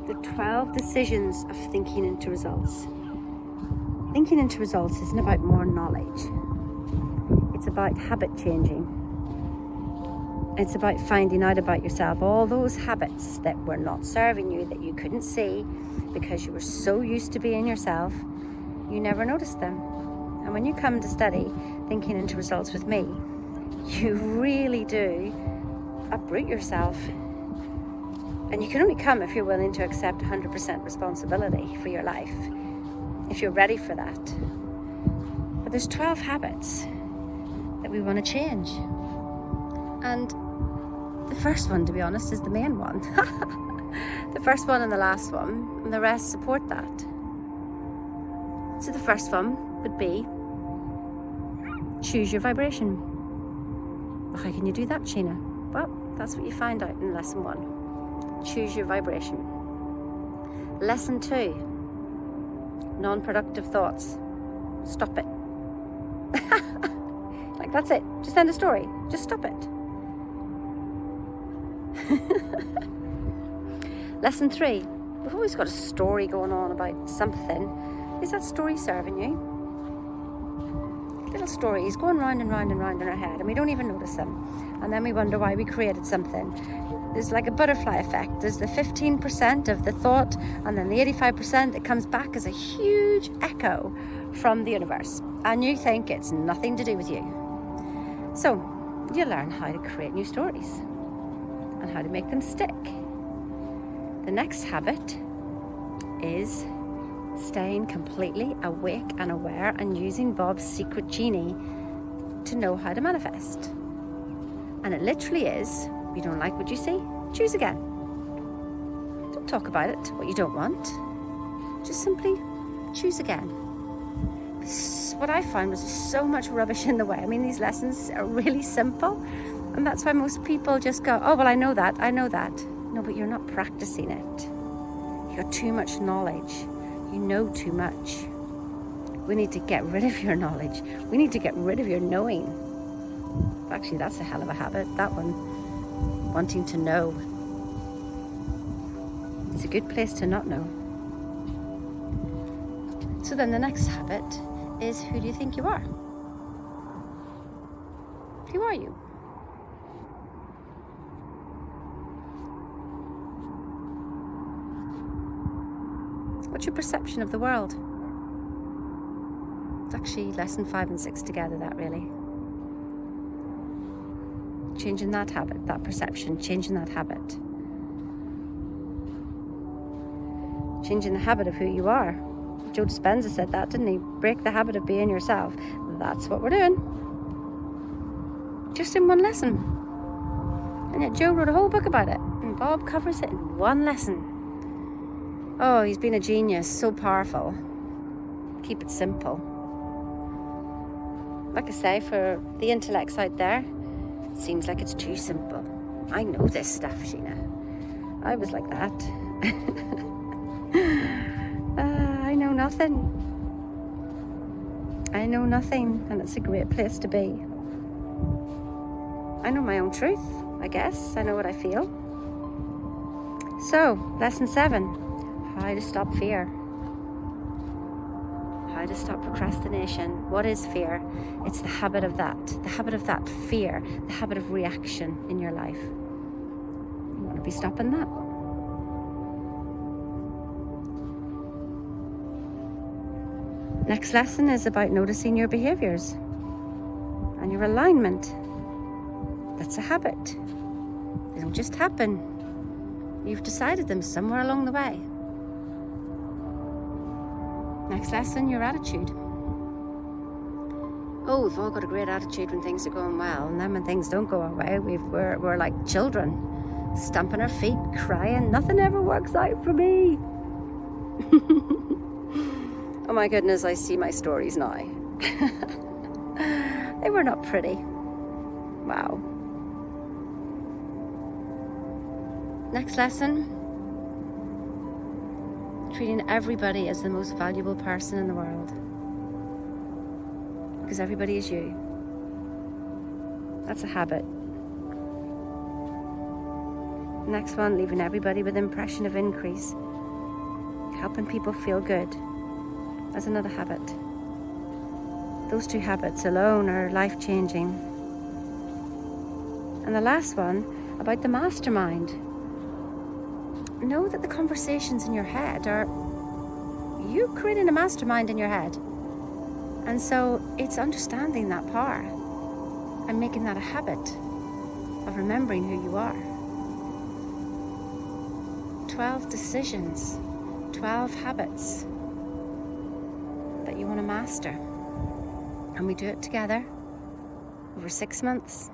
The 12 decisions of thinking into results. Thinking into results isn't about more knowledge. It's about habit changing. It's about finding out about yourself, all those habits that were not serving you, that you couldn't see because you were so used to being yourself, you never noticed them. And when you come to study thinking into results with me, you really do uproot yourself. And you can only come if you're willing to accept 100% responsibility for your life, if you're ready for that. But there's 12 habits that we want to change. And the first one, to be honest, is the main one. The first one and the last one, and the rest support that. So the first one would be choose your vibration. How can you do that, Sheena? Well, that's what you find out in lesson 1. Choose your vibration. Lesson 2, non-productive thoughts. Stop it. Like, that's it. Just end the story. Just stop it. Lesson 3, we've always got a story going on about something. Is that story serving you? Little stories going round and round and round in our head, and we don't even notice them. And then we wonder why we created something. There's like a butterfly effect. There's the 15% of the thought, and then the 85% that comes back as a huge echo from the universe. And you think it's nothing to do with you. So you learn how to create new stories and how to make them stick. The next habit is staying completely awake and aware and using Bob's secret genie to know how to manifest. And it literally is, you don't like what you see, choose again. Don't talk about it, what you don't want. Just simply choose again. What I found was so much rubbish in the way. I mean, these lessons are really simple, and that's why most people just go, oh, well, I know that. No, but you're not practicing it. You got too much knowledge. You know too much. We need to get rid of your knowledge. We need to get rid of your knowing. Actually, that's a hell of a habit, that one. Wanting to know. It's a good place to not know. So then the next habit is, who do you think you are? Who are you? What's your perception of the world? It's actually lesson 5 and 6 together, that really. Changing that habit, that perception, changing that habit. Changing the habit of who you are. Joe Dispenza said that, didn't he? Break the habit of being yourself. That's what we're doing. Just in one lesson. And yet Joe wrote a whole book about it. And Bob covers it in one lesson. Oh, he's been a genius, so powerful. Keep it simple. Like I say, for the intellects out there, it seems like it's too simple. I know this stuff, Sheena. I was like that. I know nothing. I know nothing, and it's a great place to be. I know my own truth, I guess. I know what I feel. So, lesson 7, how to stop fear. How to stop procrastination. What is fear? It's the habit of that fear, the habit of reaction in your life. You want to be stopping that. Next lesson is about noticing your behaviors and your alignment. That's a habit. They don't just happen. You've decided them somewhere along the way. Next lesson, your attitude. Oh, we've all got a great attitude when things are going well, and then when things don't go our way, we're like children, stamping our feet, crying, nothing ever works out for me. Oh my goodness, I see my stories now. They were not pretty. Wow. Next lesson. Treating everybody as the most valuable person in the world. Because everybody is you. That's a habit. Next one, leaving everybody with impression of increase. Helping people feel good. That's another habit. Those 2 habits alone are life-changing. And the last one, about the mastermind. Know that the conversations in your head are you creating a mastermind in your head. And so it's understanding that power and making that a habit of remembering who you are. 12 decisions, 12 habits that you want to master. And we do it together over 6 months.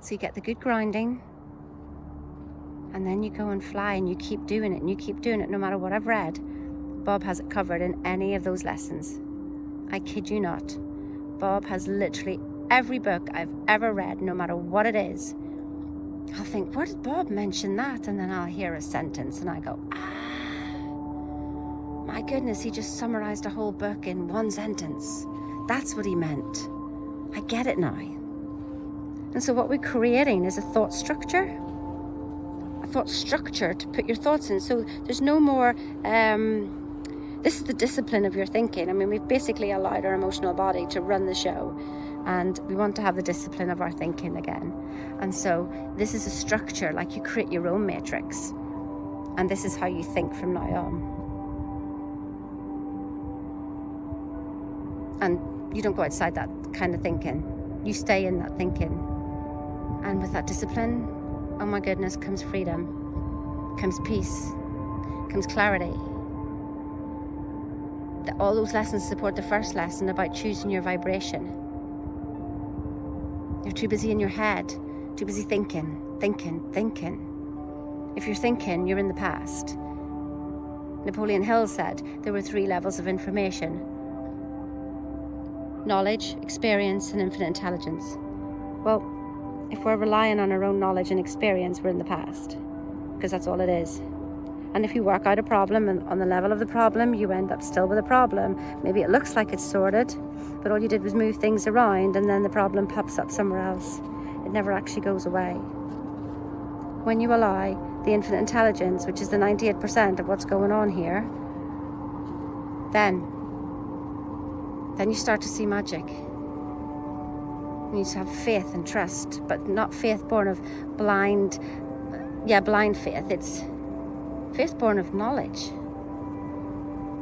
So you get the good grinding, and then you go and fly, and you keep doing it, and you keep doing it no matter what I've read. Bob has it covered in any of those lessons. I kid you not. Bob has literally every book I've ever read, no matter what it is. I'll think, where did Bob mention that? And then I'll hear a sentence and I go, my goodness, he just summarized a whole book in one sentence. That's what he meant. I get it now. And so what we're creating is a thought structure to put your thoughts in. So there's no more, this is the discipline of your thinking. I mean, we've basically allowed our emotional body to run the show, and we want to have the discipline of our thinking again. And so this is a structure, like you create your own matrix, and this is how you think from now on. And you don't go outside that kind of thinking. You stay in that thinking. And with that discipline, oh my goodness, comes freedom, comes peace, comes clarity. All those lessons support the first lesson about choosing your vibration. You're too busy in your head, too busy thinking. If you're thinking, you're in the past. Napoleon Hill said there were 3 levels of information: knowledge, experience, and infinite intelligence. Well, if we're relying on our own knowledge and experience, we're in the past, because that's all it is. And if you work out a problem, and on the level of the problem, you end up still with a problem. Maybe it looks like it's sorted, but all you did was move things around, and then the problem pops up somewhere else. It never actually goes away. When you allow the infinite intelligence, which is the 98% of what's going on here, then you start to see magic. You need to have faith and trust, but not faith born of blind faith. It's faith born of knowledge.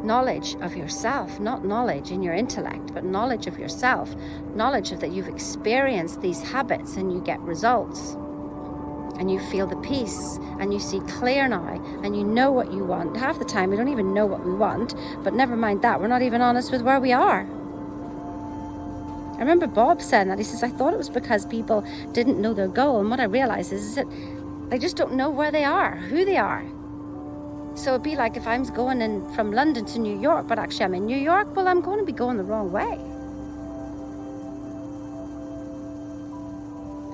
Knowledge of yourself, not knowledge in your intellect, but knowledge of yourself. Knowledge of that you've experienced these habits and you get results. And you feel the peace, and you see clear now, and you know what you want. Half the time we don't even know what we want, but never mind that, we're not even honest with where we are. I remember Bob saying that. He says, I thought it was because people didn't know their goal, and what I realized is that they just don't know where they are, who they are. So it'd be like if I'm going in from London to New York, but actually I'm in New York, well, I'm going to be going the wrong way.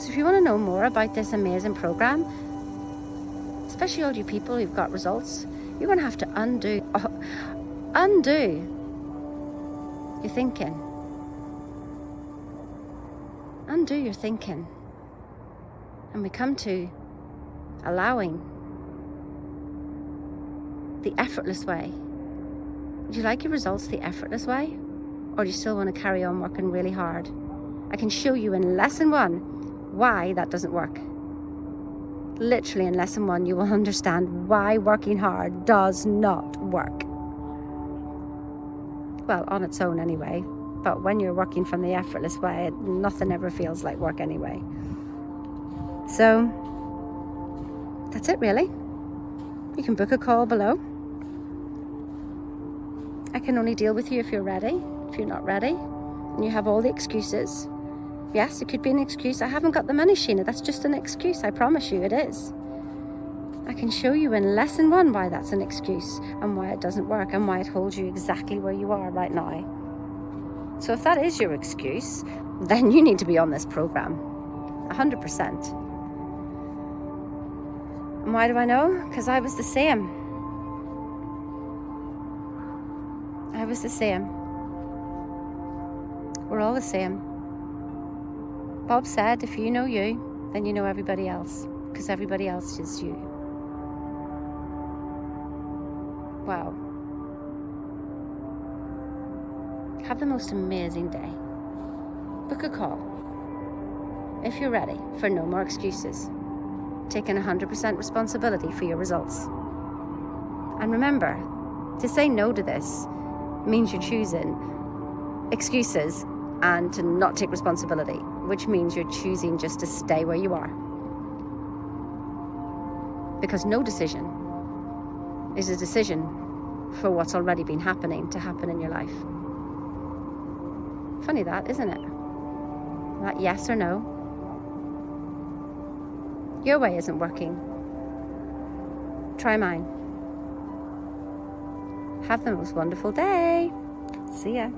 So if you want to know more about this amazing program, especially all you people who've got results, you're going to have to undo your thinking. Undo your thinking. And we come to allowing the effortless way. Would you like your results the effortless way? Or do you still want to carry on working really hard? I can show you in lesson 1 why that doesn't work. Literally in lesson 1 you will understand why working hard does not work. Well, on its own anyway, but when you're working from the effortless way, nothing ever feels like work anyway. So that's it really. You can book a call below. I can only deal with you if you're ready. If you're not ready and you have all the excuses, yes, it could be an excuse. I haven't got the money, Sheena. That's just an excuse. I promise you it is. I can show you in lesson 1 why that's an excuse and why it doesn't work and why it holds you exactly where you are right now. So if that is your excuse, then you need to be on this program, 100%. And why do I know? Because I was the same. I was the same. We're all the same. Bob said, if you know you, then you know everybody else, because everybody else is you. Wow. Have the most amazing day. Book a call if you're ready for no more excuses. Taking 100% responsibility for your results. And remember, to say no to this means you're choosing excuses and to not take responsibility, which means you're choosing just to stay where you are. Because no decision is a decision for what's already been happening to happen in your life. Funny that, isn't it? That yes or no. Your way isn't working. Try mine. Have the most wonderful day. See ya.